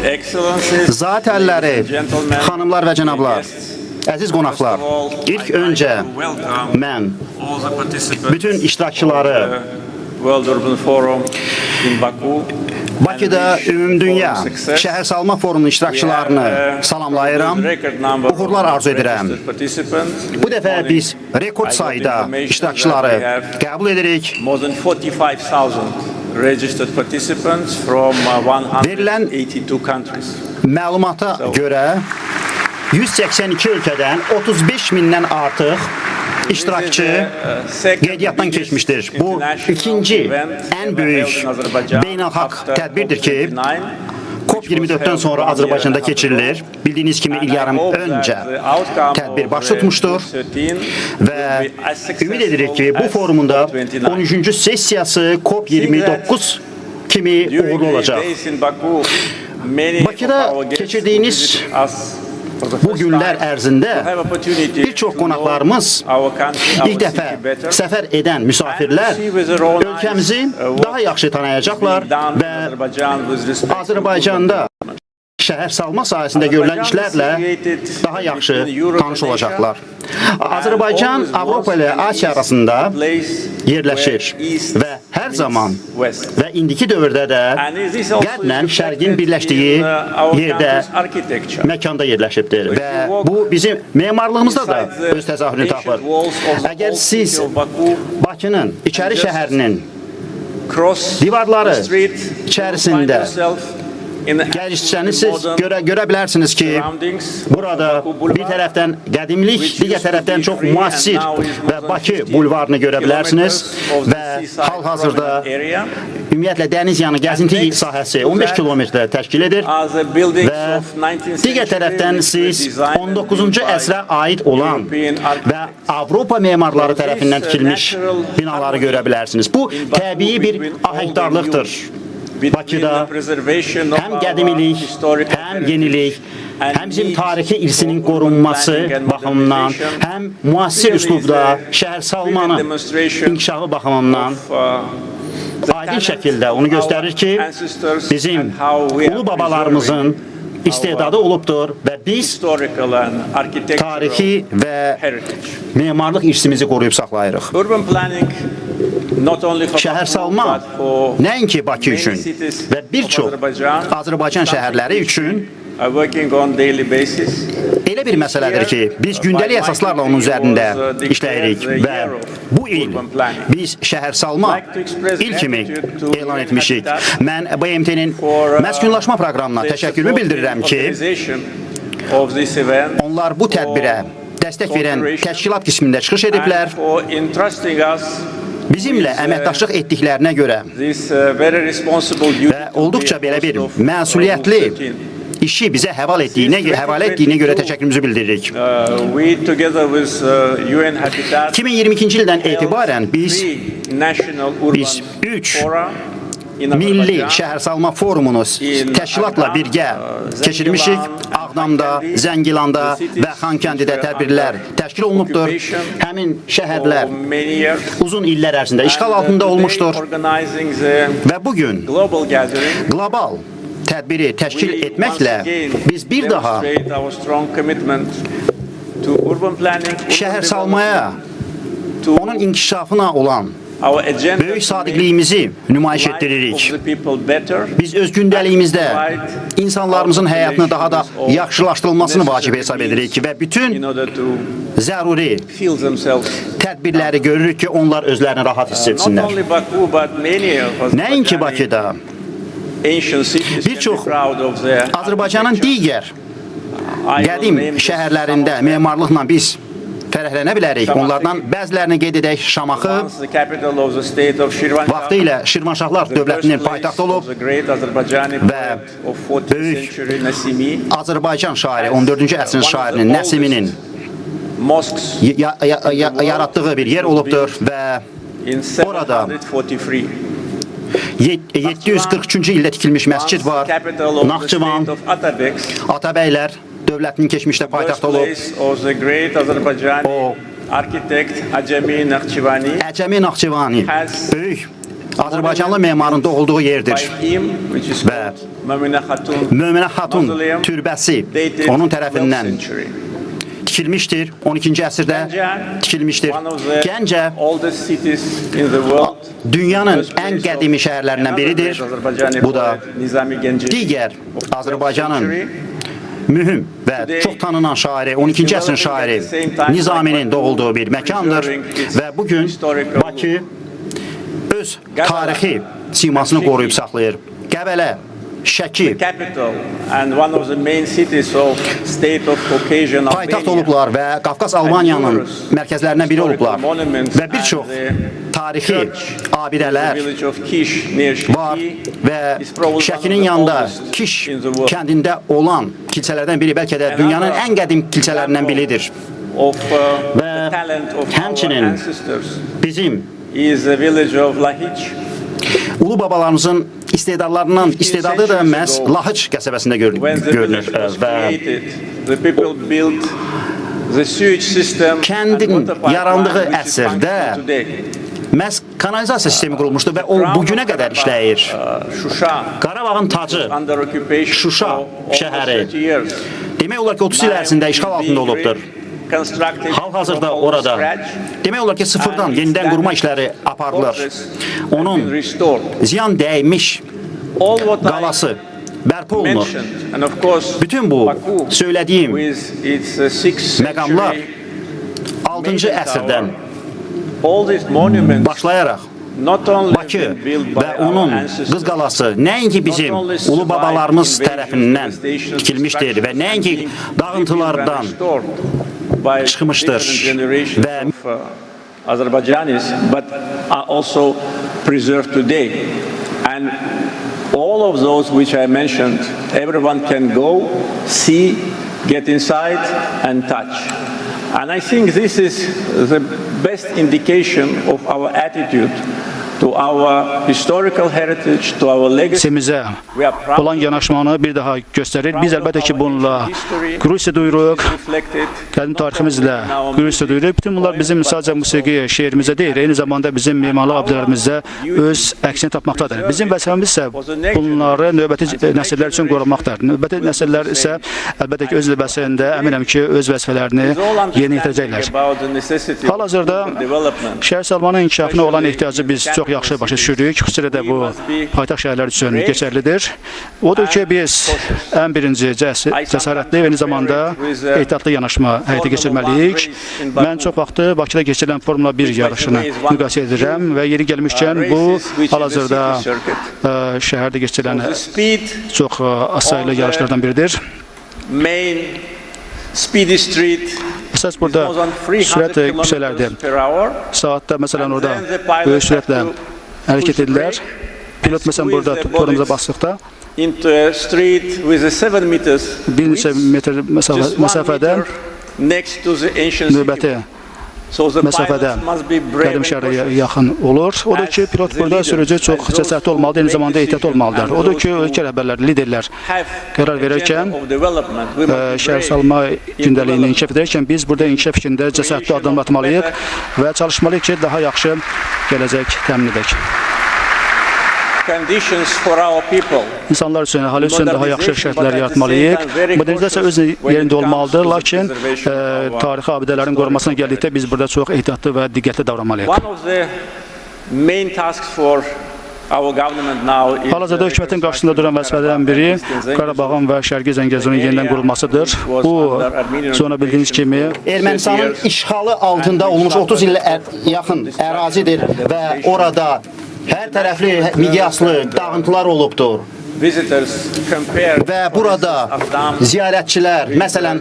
Zat əlləri, xanımlar və cənablar, əziz qonaqlar, ilk öncə mən bütün iştirakçıları Bakıda Ümumdünya Şəhər Salma Forumunun iştirakçılarını salamlayıram, uğurlar arzu edirəm. Bu dəfə biz rekord sayda iştirakçıları qəbul edirik. Verilən məlumata görə 182 ölkədən 35 mindən artıq iştirakçı qeydiyyatdan keçmişdir. Bu ikinci ən böyük beynəlxalq tədbirdir ki, COP24-dən sonra Azərbaycanda keçirilir. Bildiyiniz kimi il yarım öncə tədbir baş tutmuşdur və ümid edirik ki, bu forumunda 13-cü sessiyası COP29 kimi uğurlu olacaq. Bakıda keçirdiyiniz bu günlər ərzində bir çox qonaqlarımız, ilk dəfə səfər edən müsafirlər ölkəmizi daha yaxşı tanıyacaqlar və Azərbaycanda şəhər salma sahəsində görülən işlərlə daha yaxşı tanış olacaqlar. Azərbaycan Avropa ilə Asiya arasında yerləşir və hər zaman və indiki dövrdə də qərblə şərqin birləşdiyi yerdə, məkanda yerləşibdir və bu bizim memarlığımızda da öz təzahürünü tapır. Əgər siz Bakının, içəri şəhərinin divarları içərisində gəlişsəniz görə bilərsiniz ki, burada bir tərəfdən qədimlik, digər tərəfdən çox müasir və Bakı bulvarını görə bilərsiniz və hal-hazırda ümumiyyətlə dəniz yanı gəzinti sahəsi 15 kilometrə təşkil edir və digər tərəfdən siz 19-cu əsrə aid olan və Avropa memarları tərəfindən tikilmiş binaları görə bilərsiniz. Bu, təbii bir ahəngdarlıqdır. Bakıda həm qədimilik, həm yenilik, həm bizim tarixi irsinin qorunması baxımından, həm müasir üslubda şəhər salmanın inkişafı baxımından aydın şəkildə onu göstərir ki, bizim ulu babalarımızın istedadı olubdur və biz tarixi və memarlıq irsimizi qoruyub saxlayırıq. Şəhər salma nəinki Bakı üçün və bir çox Azərbaycan şəhərləri üçün elə bir məsələdir ki, biz gündəlik əsaslarla onun üzərində işləyirik və bu il biz şəhər salma il kimi elan etmişik. Mən BMT-nin məskunlaşma proqramına təşəkkürümü bildirirəm ki, onlar bu tədbirə dəstək verən təşkilat qismində çıxış ediblər. Bizimlə əməkdaşlıq etdiklərinə görə və olduqca belə bir məsuliyyətli işi bizə həvalə etdiyinə görə təşəkkürümüzü bildiririk. 2022-ci ildən etibarən biz 3 Milli Şəhər Salma Forumunu təşkilatla birgə keçirmişik. Ağdamda, Zəngilanda və Xankəndidə tədbirlər təşkil olunubdur. Həmin şəhərlər uzun illər ərzində işğal altında olmuşdur və bugün qlobal tədbiri təşkil etməklə biz bir daha şəhər salmaya, onun inkişafına olan böyük sadiqliyimizi nümayiş etdiririk. Biz öz gündəliyimizdə insanlarımızın həyatını daha da yaxşılaşdırılmasını vacib hesab edirik və bütün zəruri tədbirləri görürük ki, onlar özlərini rahat hiss etsinlər. Nəinki Bakıda, bir çox Azərbaycanın digər qədim şəhərlərində memarlıqla biz fərəhlənə bilərik. Onlardan bəzilərini qeyd edək. Şamaxı vaxtı ilə Şirvanşahlar dövlətinin paytaxtı olub və böyük Azərbaycan şairi, 14-cü əsrin şairinin Nəsiminin yaratdığı bir yer olubdur və orada 743-cü ildə tikilmiş məscid var. Naxçıvan, Atabəylər dövlətinin keçmişdə paytaxtı olub. O, Əcəmi Naxçıvani böyük Azərbaycanlı memarında olduğu yerdir. Və Möminə Xatun türbəsi onun tərəfindən tikilmişdir. 12-ci əsrdə tikilmişdir. Gəncə dünyanın ən qədimi şəhərlərindən biridir. Bu da digər Azərbaycanın mühüm və çox tanınan şairi, 12-ci əsrin şairi Nizaminin doğulduğu bir məkandır və bugün Bakı öz tarixi simasını qoruyub saxlayır. Qəbələ, Şəki paytaxt olublar və Qafqaz Almaniyanın mərkəzlərindən biri olublar və bir çox tarixi abidələr var və Şəkinin yanında Kiş kəndində olan kilsələrdən biri, bəlkə də dünyanın ən qədim kilsələrindən biridir. Və həmçinin bizim ulu babalarımızın istedadı da məhz Lahıc qəsəbəsində görünür və kəndin yarandığı əsrdə məhz kanalizasiya sistemi qurulmuşdur və o bugünə qədər işləyir. Qarabağın tacı Şuşa şəhəri demək olar ki 30 il ərzində işğal altında olubdur. Hal-hazırda orada demək olar ki sıfırdan yenidən qurma işləri aparılır. Onun ziyan dəymiş qalası bərpa olunur. Bütün bu söylədiyim məqamlar 6-cı əsrdən başlayaraq Bakı və onun qız qalası nəinki bizim ulu babalarımız tərəfindən tikilmişdir və nəinki dağıntılardan çıxmışdır və Azerbaijanis, but are also preserved today. And all of those which I mentioned, everyone can go, see, get inside and touch. And I think this is the best indication of our attitude to our historical heritage, to our legacy. Bizə olan yanaşmanı bir daha göstərir. Biz əlbəttə ki bununla qürur duyuruq, qədim tariximizlə qürur duyuruq. Bütün bunlar bizim sadəcə musiqi, şeirimizdə deyil, eyni zamanda bizim memarlıq abidələrimizdə öz əksini tapmaqdadır. Bizim vəzifəmiz isə bunları növbəti nəsillər üçün qorumaqdır. Növbəti nəsillər isə əlbəttə ki öz növbəsində əminəm ki öz vəzifələrini yerinə yetirəcəklər. Hal-hazırda Şəhər Salmanın inkişafına olan ehtiyacı biz çox yaxşı başa düşürük. Xüsusilə də bu paytaxt şəhərlər üçün keçərlidir. Odur ki, biz ən birinci cəsarətli və eyni zamanda ehtiyatlı yanaşma həyata keçirməliyik. Mən çox vaxtı Bakıda keçirilən Formula 1 yarışını müqayisə edirəm və yeri gəlmişkən bu hal-hazırda şəhərdə keçirilən çox asaylı yarışlardan biridir. Əsas burada sürət yüksəklərdir. Saatda məsələn orada böyük sürətlə hərəkət edirlər. Pilot məsələn burada torumuza basdıqda bir neçə metr məsafədə növbəti məsafədə qədim şəhərə yaxın olur. Odur ki, pilot burada sürücü çox cəsarətli olmalıdır, eyni zamanda ehtiyatlı olmalıdır. Odur ki, ölkə rəhbərləri, liderlər qərar verərkən, şəhər salma gündəliyini inkişaf edərkən biz burada inkişaf fikrində cəsarətli addım atmalıyıq və çalışmalıyıq ki, daha yaxşı gələcək təmin edək. İnsanlar üçün, əhali üçün daha yaxşı şərtlər yaratmalıyıq. Modernizasiya öz yerində olmalıdır, lakin tarixi abidələrin qorunmasına gəldikdə biz burada çox ehtiyatlı və diqqətli davranmalıyıq. Hal-hazırda hökumətin qarşısında duran vəzifələrdən biri Qarabağın və Şərqi Zəngəzurun yenidən qurulmasıdır. Bu, sonra bildiyiniz kimi, Ermənistanın işğalı altında olmuş 30 ilə yaxın ərazidir və orada hər tərəfli miqyaslı dağıntılar olubdur. Və burada ziyarətçilər, məsələn,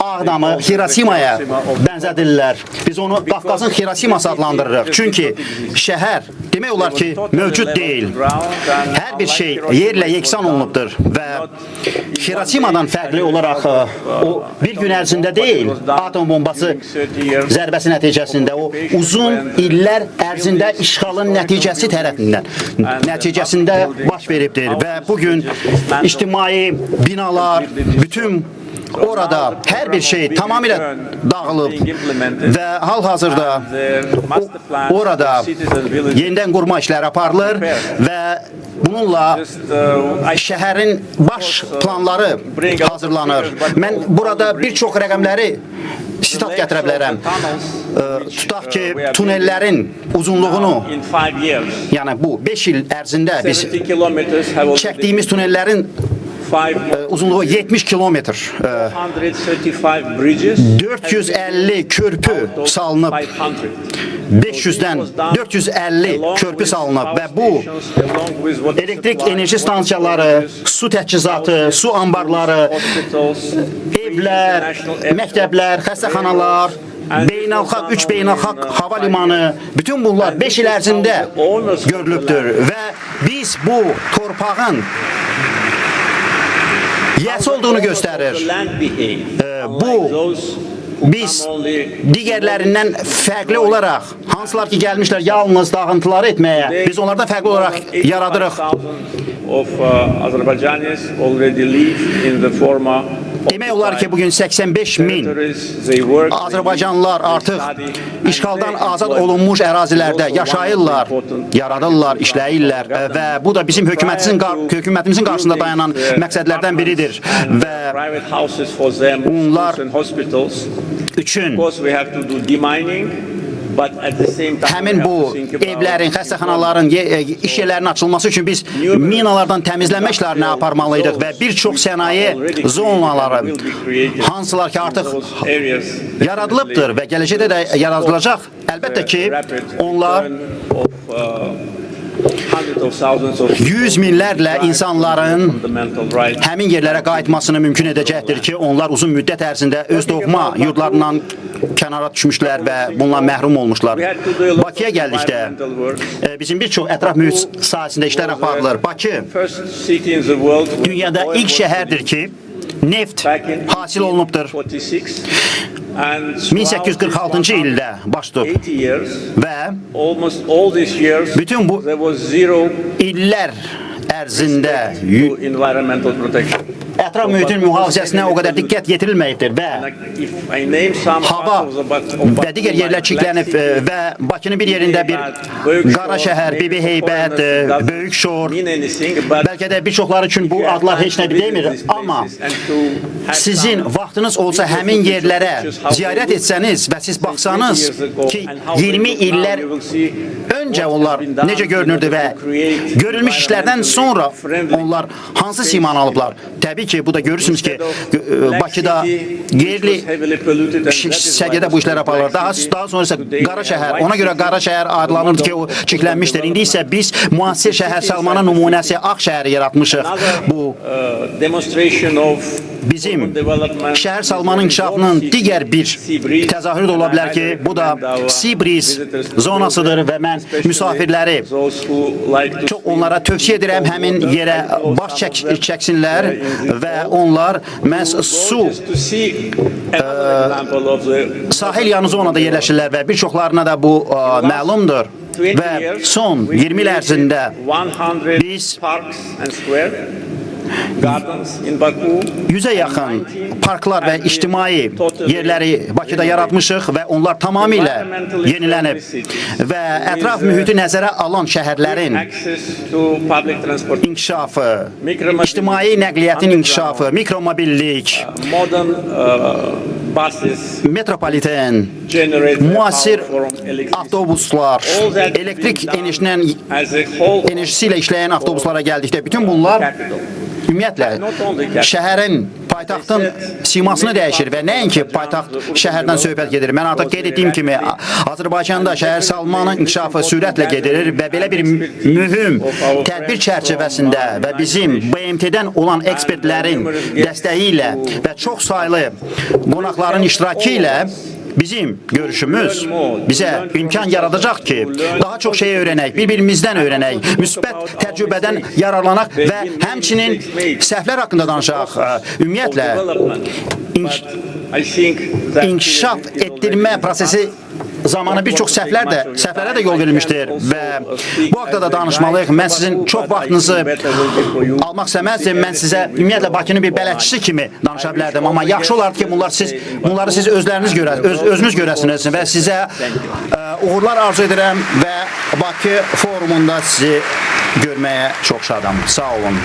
Ağdamı Hiroşimaya bənzədirlər. Biz onu Qafqazın Hiroşiması adlandırırıq. Çünki şəhər demək olar ki, mövcud deyil. Hər bir şey yerlə yeksan olunubdur və Hiroşimadan fərqli olaraq o bir gün ərzində deyil, atom bombası zərbəsi nəticəsində o uzun illər ərzində işğalın nəticəsində baş veribdir və bugün ictimai binalar, bütün orada hər bir şey tamamilə dağılıb və hal-hazırda orada yenidən qurma işləri aparılır və bununla şəhərin baş planları hazırlanır. Mən burada bir çox rəqəmləri sitat gətirə bilərəm. Tutaq ki, tunellərin uzunluğunu, yəni bu 5 il ərzində biz çəkdiyimiz tunellərin uzunluğu 70 kilometr. 450 körpü salınıb. 500-dən 450 körpü salınıb və bu elektrik enerji stansiyaları, su təchizatı, su ambarları, evlər, məktəblər, xəstəxanalar, beynəlxalq, 3 beynəlxalq hava limanı, bütün bunlar 5 il ərzində görülübdür və biz bu torpağın yəsi olduğunu göstərir. Bu biz digərlərindən fərqli olaraq, hansılar ki gəlmişlər yalnız dağıntıları etməyə, biz onlardan fərqli olaraq yaradırıq. Demək olar ki, bugün 85 min Azərbaycanlılar artıq işğaldan azad olunmuş ərazilərdə yaşayırlar, yaradırlar, işləyirlər və bu da bizim hökumətimizin qarşısında dayanan məqsədlərdən biridir və onlar üçün həmin bu evlərin, xəstəxanaların, iş yerlərinin açılması üçün biz minalardan təmizlənmə işlərini aparmalıydıq və bir çox sənaye zonaları, hansılar ki artıq yaradılıbdır və gələcəkdə də yaradılacaq. Əlbəttə ki, onlar 100 minlərlə insanların həmin yerlərə qayıtmasını mümkün edəcəkdir ki, onlar uzun müddət ərzində öz doğma yurdlarından kənara düşmüşlər və bundan məhrum olmuşlar. Bakıya gəldikdə bizim bir çox ətraf mühit sahəsində işlər aparılır. Bakı dünyada ilk şəhərdir ki, neft hasil olunubdur. 1846-cı ildə baş tutub və bütün bu illər ərzində ətraf mühitin mühafizəsinə o qədər diqqət yetirilməyibdir və hava və digər yerlər çiklənib və Bakının bir yerində bir Qara şəhər, Bibi Heybət, Böyük Şor, bəlkə də bir çoxları üçün bu adlar heç nə demir, amma sizin vaxtınız olsa həmin yerlərə ziyarət etsəniz və siz baxsanız ki, 20 illər öncə onlar necə görünürdü və görülmüş işlərdən sonra onlar hansı simanı alıblar? Təbii ki, bu da görürsünüz ki, Bakıda qeyri səviyyədə bu işlər aparılır. Daha sonra isə Qara şəhər, ona görə Qara şəhər adlanırdı ki, o çiklənmişdir. İndi isə biz müasir şəhər salmanı nümunəsi Ağ şəhəri yaratmışıq. Bu bizim şəhər salmanın inkişafının digər bir təzahürü də ola bilər ki, bu da Sibriz zonasıdır və mən müsafirləri çox onlara tövsiyə edirəm həmin yerə baş çəksinlər və onlar məhz su sahil yanı zonada yerləşirlər və bir çoxlarına da bu məlumdur və son 20 il ərzində biz 100-ə yaxın parklar və ictimai yerləri Bakıda yaratmışıq və onlar tamamilə yenilənib və ətraf mühiti nəzərə alan şəhərlərin inkişafı, ictimai nəqliyyətin inkişafı, mikromobillik, metropoliten, müasir avtobuslar, elektrik enerjisi ilə işləyən avtobuslara gəldikdə bütün bunlar ümumiyyətlə şəhərin, paytaxtın simasını dəyişir və nəinki paytaxt şəhərdən söhbət gedir. Mən artıq qeyd etdiyim kimi Azərbaycanda şəhər salmanın inkişafı sürətlə gedir və belə bir mühüm tədbir çərçivəsində və bizim BMT-dən olan ekspertlərin dəstəyi ilə və çox saylı qonaqların iştirakı ilə bizim görüşümüz bizə imkan yaradacaq ki, daha çox şey öyrənək, bir-birimizdən öyrənək, müsbət təcrübədən yararlanaq və həmçinin səhvlər haqqında danışaq. Ümumiyyətlə, inkişaf etdirmə prosesi zamanı bir çox səhvlərə də yol verilmişdir və bu haqda da danışmalıyıq. Mən sizin çox vaxtınızı almaq istəməzdim. Mən sizə ümumiyyətlə Bakının bir bələdçisi kimi danışa bilərdim, amma yaxşı olardı ki, bunları siz özünüz görəsiniz və sizə uğurlar arzu edirəm və Bakı forumunda sizi görməyə çox şadam. Sağ olun.